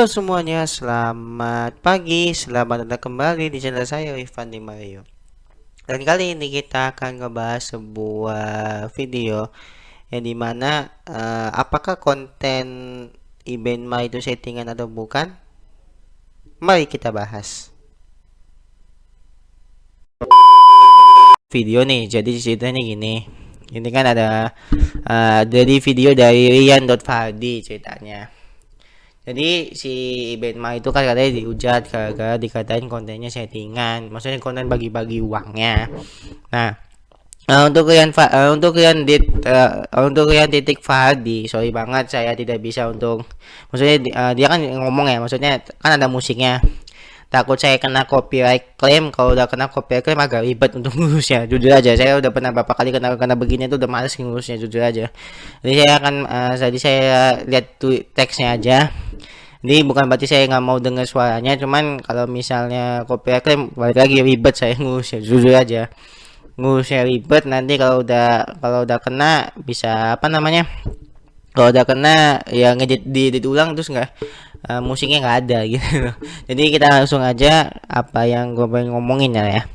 semuanya, selamat pagi, selamat datang kembali di channel saya Ivan Di Mario. Dan kali ini kita akan ngebahas sebuah video yang dimana apakah konten event Ma itu settingan atau bukan? Mari kita bahas. Video nih, jadi ceritanya gini. Ini kan ada dari video dari Rian.Fardi ceritanya. Jadi si Benma itu kan katanya dihujat gara-gara dikatain kontennya settingan, maksudnya konten bagi-bagi uangnya. Nah, untuk Rian titik Fardi, sorry banget saya tidak bisa untuk, maksudnya dia kan ngomong ya, maksudnya kan ada musiknya. Takut saya kena copyright claim. Kalau udah kena copyright claim agak ribet untuk ngurusnya, jujur aja. Saya udah pernah beberapa kali kena begini tuh, udah males ngurusnya, jujur aja. Jadi saya akan tadi saya lihat tuh teksnya aja. Ini bukan berarti saya nggak mau dengar suaranya, cuman kalau misalnya copyright claim balik lagi ribet saya ngurusnya, jujur aja. Ngurusnya ribet, nanti kalau udah kena bisa apa namanya? Kalau udah kena ya ngedit di ulang terus nggak musiknya nggak ada gitu. Jadi kita langsung aja apa yang gue pengen ngomongin ya.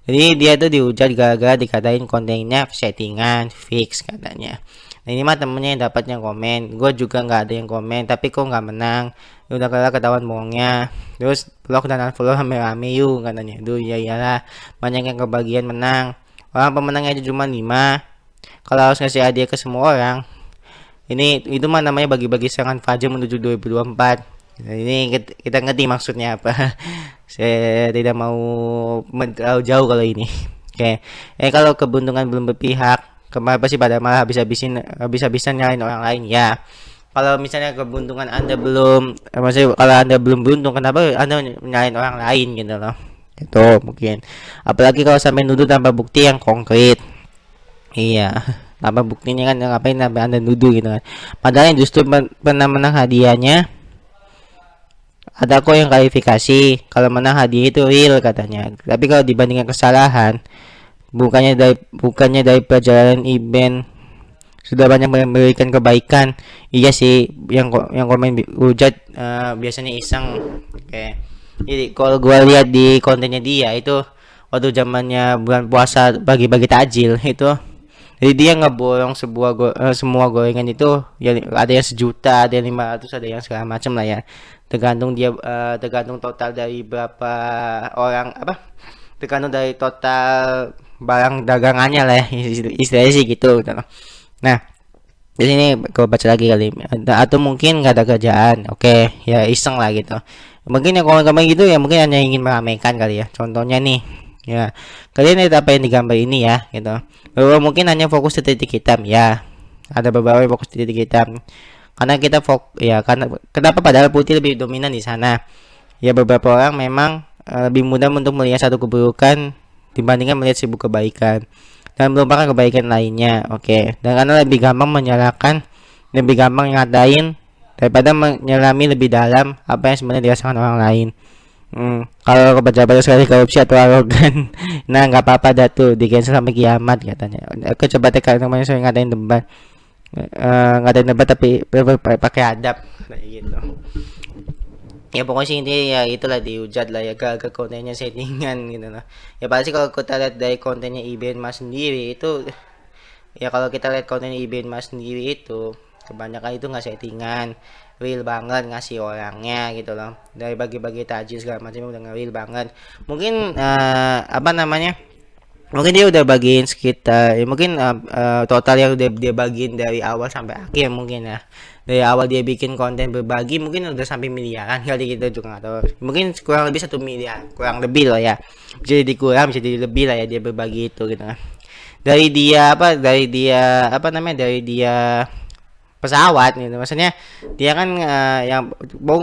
Jadi dia tuh dihujat gara-gara dikatain kontennya settingan fix katanya. Nah ini mah temennya yang dapatnya komen, gue juga nggak ada yang komen, tapi kok nggak menang. Udah kalah ketahuan bohongnya. Terus blok dan unfollow rame-rame yuk katanya. Duh ya iyalah, banyak yang kebagian menang. Orang pemenangnya aja cuma 5. Kalau harus ngasih hadiah ke semua orang, ini itu mah namanya bagi-bagi serangan fajar menuju 2024. Nah, ini kita ngerti maksudnya apa. Saya tidak mau terlalu jauh kalau ini. Oke. Kalau keberuntungan belum berpihak, kenapa sih pada malah habis-habisan nyalain orang lain ya? Kalau misalnya keberuntungan Anda belum, maksudnya kalau Anda belum beruntung, kenapa Anda nyalain orang lain gitu loh? Itu mungkin. Apalagi kalau sampai nuduh tanpa bukti yang konkret. Iya. Tanpa buktinya kan ngapain sampai Anda nuduh gitu kan. Padahal yang justru pernah menang hadiahnya ada kok yang klarifikasi kalau menang hadiah itu real katanya. Tapi kalau dibandingkan kesalahan, bukannya dari perjalanan event sudah banyak memberikan kebaikan. Iya sih, yang komen hujat biasanya iseng. Oke. Jadi kalau gue lihat di kontennya dia itu waktu zamannya bulan puasa bagi-bagi takjil itu, jadi dia ngeborong semua gorengan itu ya, ada yang 1 juta, ada yang 500, ada yang segala macam lah ya. Tergantung dia tergantung total dari berapa orang apa? Tergantung dari total barang dagangannya lah ya. Istilahnya sih gitu. Nah, di sini gue baca lagi kali. Atau mungkin nggak ada kerjaan. Oke, ya iseng lah gitu. Mungkin yang komen-komen gitu ya mungkin hanya ingin meramaikan kali ya. Contohnya nih, ya kalian lihat apa yang digambar ini ya gitu. Mungkin hanya fokus di titik hitam ya. Ada beberapa yang fokus di titik hitam. Karena kita karena kenapa padahal putih lebih dominan di sana. Ya beberapa orang memang lebih mudah untuk melihat satu keburukan dibandingkan melihat 1000 kebaikan dan melupakan kebaikan lainnya. Oke. Dan karena lebih gampang menyalahkan, lebih gampang ngatain daripada menyelami lebih dalam apa yang sebenarnya dirasakan orang lain. Kalau pejabat sekali korupsi atau arogan, nah nggak apa-apa dah tuh di cancel sampai kiamat katanya. Aku coba tekan namanya saya ngatain debat, ngatain debat tapi pakai adab kayak gitu. Ya pokoknya sih ini ya itulah dihujat lah ya ke kontennya settingan gitu lah. Ya pasti kalau kita lihat dari kontennya Iben Mas sendiri itu, ya kalau kita lihat kontennya Iben Mas sendiri itu kebanyakan itu nggak settingan, real banget ngasih orangnya gitu loh. Dari bagi-bagi takjil segala macam udah real banget. Mungkin apa namanya? Mungkin dia udah bagiin sekitar ya mungkin total yang udah dia bagiin dari awal sampai akhir mungkin ya. Dari awal dia bikin konten berbagi mungkin udah sampai miliaran kali kita juga nggak tahu. Mungkin kurang lebih 1 miliar, kurang lebih loh ya. Bisa jadi kurang, bisa jadi lebih lah ya dia berbagi itu gitu kan. Dari dia apa namanya? Dari dia pesawat gitu maksudnya dia kan yang mau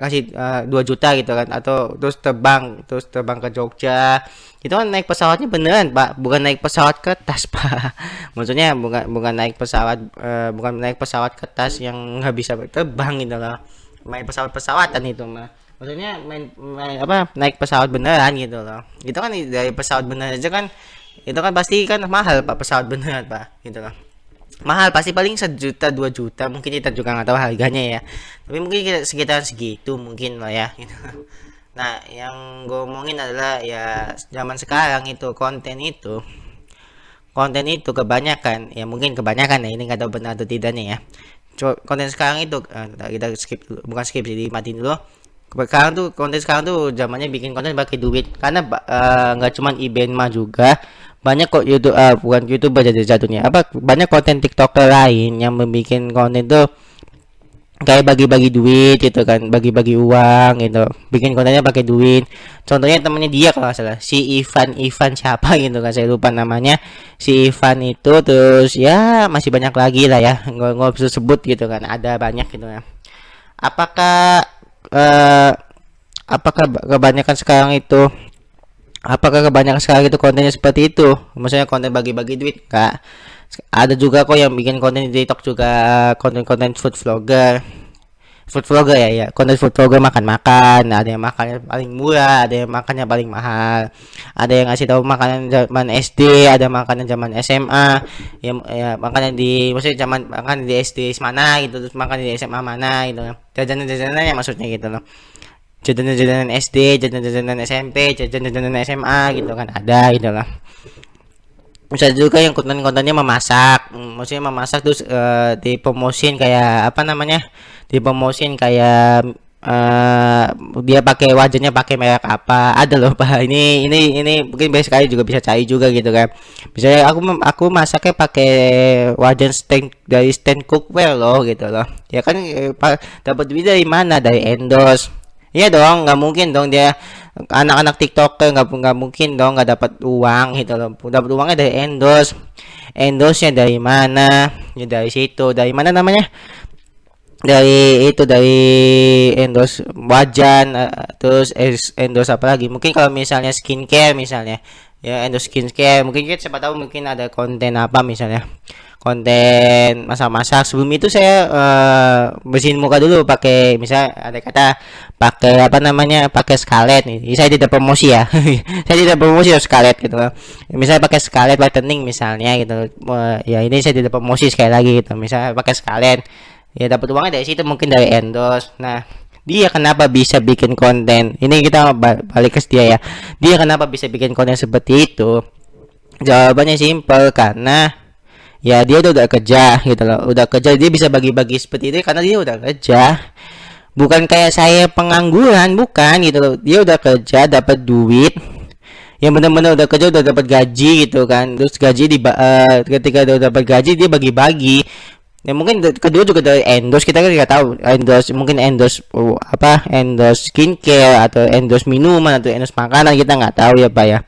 kasih 2 juta gitu kan, atau terus terbang ke Jogja itu kan naik pesawatnya beneran pak, bukan naik pesawat kertas pak. Maksudnya bukan naik pesawat kertas yang nggak bisa terbang gitu loh, main pesawatan itu mah. Maksudnya naik pesawat beneran gitu loh. Itu kan dari pesawat beneran aja kan, itu kan pasti kan mahal pak, pesawat beneran pak gitu loh. mahal, pasti paling 1 juta 2 juta, mungkin kita juga nggak tahu harganya ya, tapi mungkin kita sekitar segitu mungkin lah ya gitu. Nah, yang gue omongin adalah ya zaman sekarang itu konten itu kebanyakan, ya mungkin kebanyakan ya, ini nggak tahu benar atau tidak nih ya. Konten sekarang itu kita skip dulu, bukan skip, jadi matiin dulu. Sekarang tuh konten sekarang tuh zamannya bikin konten pakai duit, karena nggak cuman event mah juga banyak kok YouTube, bukan YouTube jadi jatuhnya apa, banyak konten TikToker lain yang membuat konten tuh kayak bagi-bagi duit gitu kan, bagi-bagi uang gitu, bikin kontennya pakai duit. Contohnya temennya dia kalau nggak salah, si Ivan siapa gitu kan, saya lupa namanya, si Ivan itu. Terus ya masih banyak lagi lah ya, nggak bisa sebut gitu kan, ada banyak gitu ya. Apakah eh, apakah kebanyakan sekarang itu kontennya seperti itu, maksudnya konten bagi-bagi duit? Enggak, ada juga kok yang bikin konten di TikTok juga, konten-konten food vlogger ya, ya konten food vlogger, makan-makan. Ada yang makannya paling murah, ada yang makannya paling mahal, ada yang ngasih tahu makanan zaman SD, ada makanan zaman SMA, ya makanan di, maksudnya zaman makan di SD mana gitu, terus makan di SMA mana gitu, jajanan yang maksudnya gitu loh, jajanan SD, jajanan SMP, jajanan SMA gitu kan, ada gitu lah. Bisa juga yang konten-kontennya memasak, maksudnya memasak terus dipromosin kayak apa namanya, dipromosin kayak eh dia pakai wajahnya pakai merek apa, ada loh pak. Ini mungkin banyak sekali juga bisa cari juga gitu kan. Misalnya aku masaknya pakai wajan stand dari stand cookware loh gitu loh, ya kan. Dapat duit dari mana? Dari endorse. Iya dong, nggak mungkin dong dia anak-anak TikToker, nggak mungkin dong nggak dapat uang gitu loh. Dapat uangnya dari endorse. Endorse nya dari mana? Ya dari situ. Dari mana namanya? Dari endorse wajan, terus endorse apa lagi? Mungkin kalau misalnya skincare misalnya, ya endorse skincare, mungkin kita siapa tahu mungkin ada konten apa, misalnya konten masak-masak. Sebelum itu saya bersihin muka dulu pakai, misalnya ada kata pakai apa namanya, pakai Scarlett nih. Ini saya tidak promosi ya. Saya tidak promosi ya Scarlett gitu loh. Misalnya pakai Scarlett whitening misalnya gitu. Ya ini saya tidak promosi sekali lagi gitu. Misalnya pakai Scarlett, ya dapat uangnya dari situ, mungkin dari endorse. Nah, dia kenapa bisa bikin konten ini, kita balik ke dia ya, dia kenapa bisa bikin konten seperti itu? Jawabannya simpel, karena ya dia udah kerja gitu loh, udah kerja, dia bisa bagi-bagi seperti itu karena dia udah kerja. Bukan kayak saya pengangguran, bukan gitu loh, dia udah kerja dapat duit, yang benar-benar udah kerja udah dapat gaji gitu kan. Terus gaji ketika udah dapat gaji dia bagi-bagi. Ya mungkin kedua juga dari endorse, kita kan nggak tahu endorse, mungkin endorse endorse skincare atau endorse minuman atau endorse makanan, kita nggak tahu ya pak ya,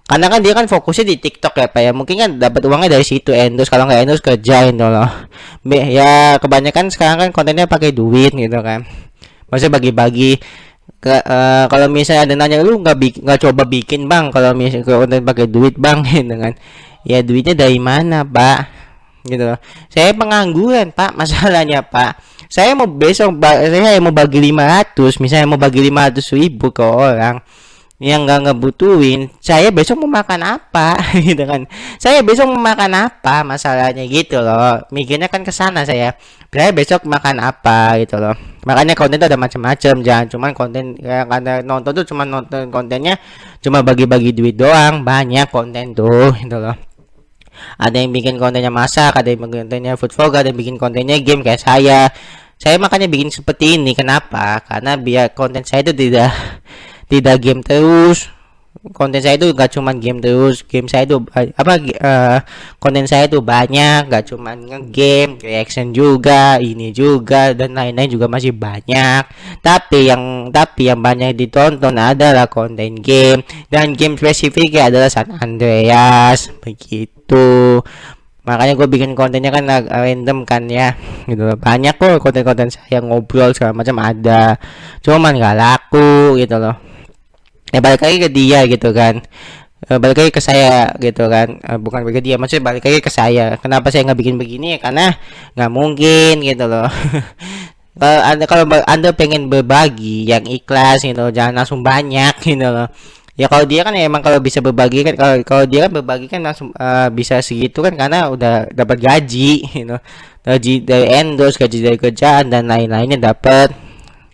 karena kan dia kan fokusnya di TikTok ya pak ya, mungkin kan dapat uangnya dari situ endorse. Kalau nggak endorse kerjain loh. Ya kebanyakan sekarang kan kontennya pakai duit gitu kan, maksudnya bagi-bagi. Kalau misalnya ada nanya, lu nggak coba bikin bang kalau misalnya konten pakai duit bang gitu kan, ya duitnya dari mana pak gitu loh. Saya pengangguran pak, masalahnya pak, saya mau saya mau bagi 500, misalnya mau bagi 500.000 ke orang yang nggak ngebutuhin, saya besok mau makan apa? Gitu kan, saya besok mau makan apa, masalahnya gitu loh, mikirnya kan ke sana saya besok makan apa gitu loh. Makanya konten itu ada macam-macam, jangan cuma konten ya, karena nonton tuh cuma nonton kontennya cuma bagi-bagi duit doang, banyak konten tuh gitu loh. Ada yang bikin kontennya masak, ada yang bikin kontennya food vlog, ada yang bikin kontennya game kayak saya makanya bikin seperti ini. Kenapa? Karena biar konten saya itu tidak game terus. Konten saya itu gak cuman game terus, game saya itu konten saya itu banyak, gak cuman ngegame, reaction juga, ini juga dan lain-lain juga masih banyak. Tapi yang banyak ditonton adalah konten game, dan game spesifiknya adalah San Andreas begitu. Makanya gue bikin kontennya kan random kan ya gitu. Banyak kok konten-konten saya ngobrol segala macam ada, cuman gak laku gitu loh. Ya balik lagi ke dia gitu kan, balik lagi ke saya gitu kan, bukan balik ke dia, maksudnya balik lagi ke saya. Kenapa saya nggak bikin begini ya, karena nggak mungkin gitu loh. Kalau anda pengen berbagi yang ikhlas gitu, jangan langsung banyak gitu loh. Ya kalau dia kan ya emang kalau bisa berbagi kan, kalau kalau dia kan berbagi kan langsung bisa segitu kan karena udah dapat gaji, gaji dari endorse, gaji dari kerjaan dan lain-lainnya dapat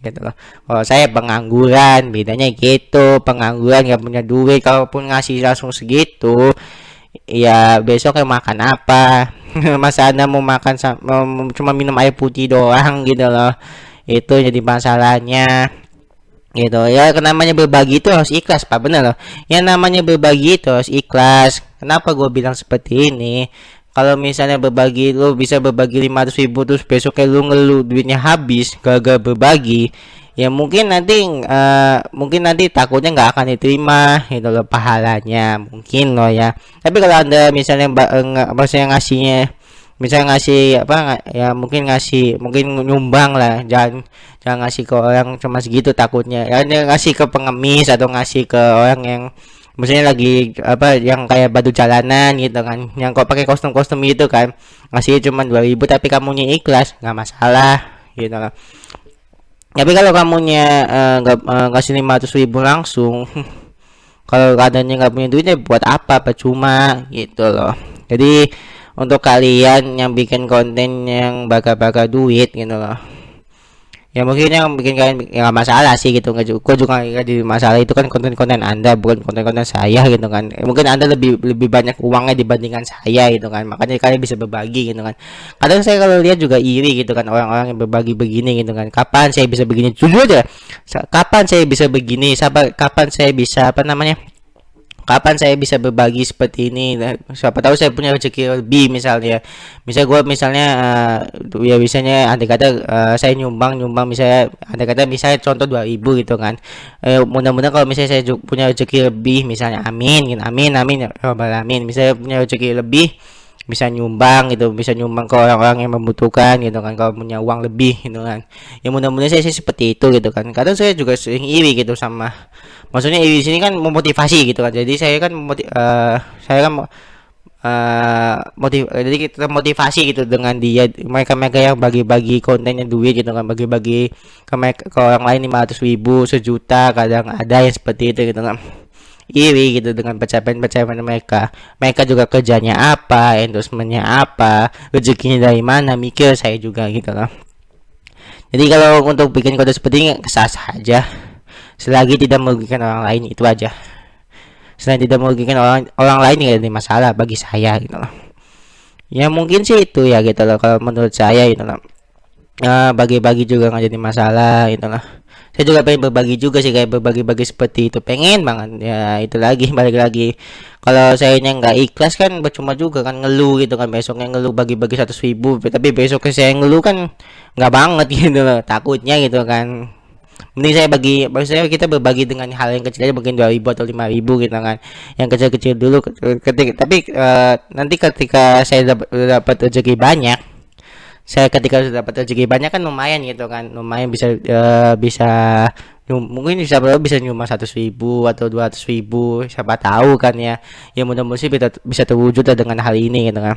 gitu loh. Kalau saya pengangguran, bedanya gitu. Pengangguran nggak punya duit, kalaupun ngasih langsung segitu, ya besok yang makan apa? Masa anda mau makan cuma minum air putih doang gitu loh. Itu jadi masalahnya gitu ya. Namanya berbagi itu harus ikhlas pak, bener loh. Yang namanya berbagi itu harus ikhlas. Kenapa gue bilang seperti ini? Kalau misalnya berbagi, lu bisa berbagi 500.000 terus besoknya lu ngeluh duitnya habis gagal berbagi, ya mungkin nanti takutnya nggak akan diterima gitu loh pahalanya mungkin loh ya. Tapi kalau anda misalnya maksudnya ngasihnya, misalnya ngasih apa ya, mungkin ngasih, mungkin nyumbang lah, jangan jangan ngasih ke orang cuma segitu, takutnya ya ngasih ke pengemis atau ngasih ke orang yang misalnya lagi apa yang kayak batu jalanan gitu kan, yang kok pakai kostum-kostum gitu kan, ngasih cuma 2.000 tapi kamunya ikhlas, nggak masalah gitu loh. Tapi kalau kamunya nggak ngasih 500.000 langsung, kalau keadaannya nggak punya duitnya buat apa, percuma gitu loh. Jadi untuk kalian yang bikin konten yang bakal-bakal duit gitu loh, ya mungkin yang bikin kalian ya nggak masalah sih gitu, nggak juga, juga nggak jadi masalah, itu kan konten-konten anda bukan konten-konten saya gitu kan. Mungkin anda lebih lebih banyak uangnya dibandingkan saya gitu kan, makanya kalian bisa berbagi gitu kan. Kadang saya kalau lihat juga iri gitu kan, orang-orang yang berbagi begini gitu kan. Kapan saya bisa begini, jujur aja, kapan saya bisa begini, kapan saya bisa apa namanya, kapan saya bisa berbagi seperti ini. Nah, siapa tahu saya punya rezeki lebih misalnya, gue misalnya ya misalnya andai kata saya nyumbang nyumbang misalnya, andai kata misalnya contoh 2.000 gitu kan, mudah-mudahan kalau misalnya saya punya rezeki lebih misalnya, amin gitu, amin amin ya rabbal alamin, misalnya punya rezeki lebih, bisa nyumbang gitu, bisa nyumbang ke orang-orang yang membutuhkan gitu kan, kalau punya uang lebih gitu kan. Ya mudah-mudahan saya sih seperti itu gitu kan. Kadang saya juga sering iri gitu sama, maksudnya iri di sini kan memotivasi gitu kan. Jadi saya kan saya kan jadi kita motivasi gitu dengan dia, mereka-mereka yang bagi-bagi kontennya duit gitu kan, bagi-bagi ke orang lain 500.000, sejuta, kadang ada yang seperti itu gitu kan. Iri gitu dengan pencapaian-pencapaian mereka. Mereka juga kerjanya apa, endorsementnya apa, rezekinya dari mana, mikir saya juga gitu loh. Jadi kalau untuk bikin kode seperti ini sah saja, selagi tidak merugikan orang lain, itu aja. Selain tidak merugikan orang orang lain, nggak ada masalah bagi saya gitu loh. Ya mungkin sih itu ya gitu loh kalau menurut saya gitu loh. Bagi-bagi juga nggak jadi masalah gitu loh. Saya juga pengen berbagi juga sih, kayak berbagi-bagi seperti itu, pengen banget ya. Itu lagi balik lagi, kalau saya nggak ikhlas kan percuma juga kan, ngeluh gitu kan, besoknya ngeluh bagi-bagi 100.000 tapi besoknya saya ngeluh kan nggak banget gitu loh, takutnya gitu kan. Mending saya bagi, maksudnya kita berbagi dengan hal yang kecil aja, mungkin 2.000 atau 5.000 gitu kan, yang kecil-kecil dulu. Ketika tapi nanti ketika saya dapat rezeki banyak, saya ketika sudah dapat rezeki banyak kan lumayan gitu kan, lumayan bisa bisa mungkin bisa berapa, bisa nyumbang 100.000 atau 200.000, siapa tahu kan ya. Ya mudah-mudahan sih bisa terwujud dengan hal ini gitu kan.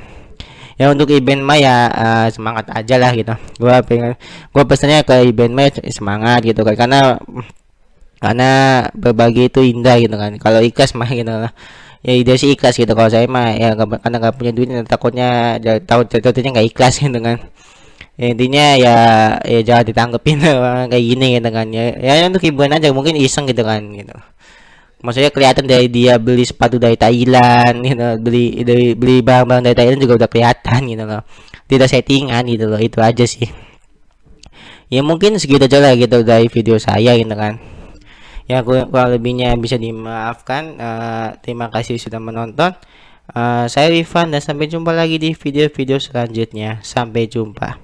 Ya untuk event mah ya semangat aja lah gitu. Gua pesannya ke event mah semangat gitu kan, karena berbagi itu indah gitu kan. Kalau ikhlas mah gitu lah, ya ide sih ikhlas gitu. Kalau saya mah ya karena nggak punya duit, takutnya takutnya nggak ikhlas gitu kan. Ya, intinya ya jangan ditanggepin orang kayak gini gitu kan, ya untuk hiburan aja, mungkin iseng gitu kan gitu. Maksudnya kelihatan dari dia beli sepatu dari Thailand gitu, beli barang-barang dari Thailand juga udah kelihatan gitu loh, tidak settingan gitu loh. Itu aja sih. Ya mungkin segitu aja lah gitu dari video saya gitu kan. Ya kurang lebihnya bisa dimaafkan. Terima kasih sudah menonton. Saya Rifan dan sampai jumpa lagi di video-video selanjutnya. Sampai jumpa.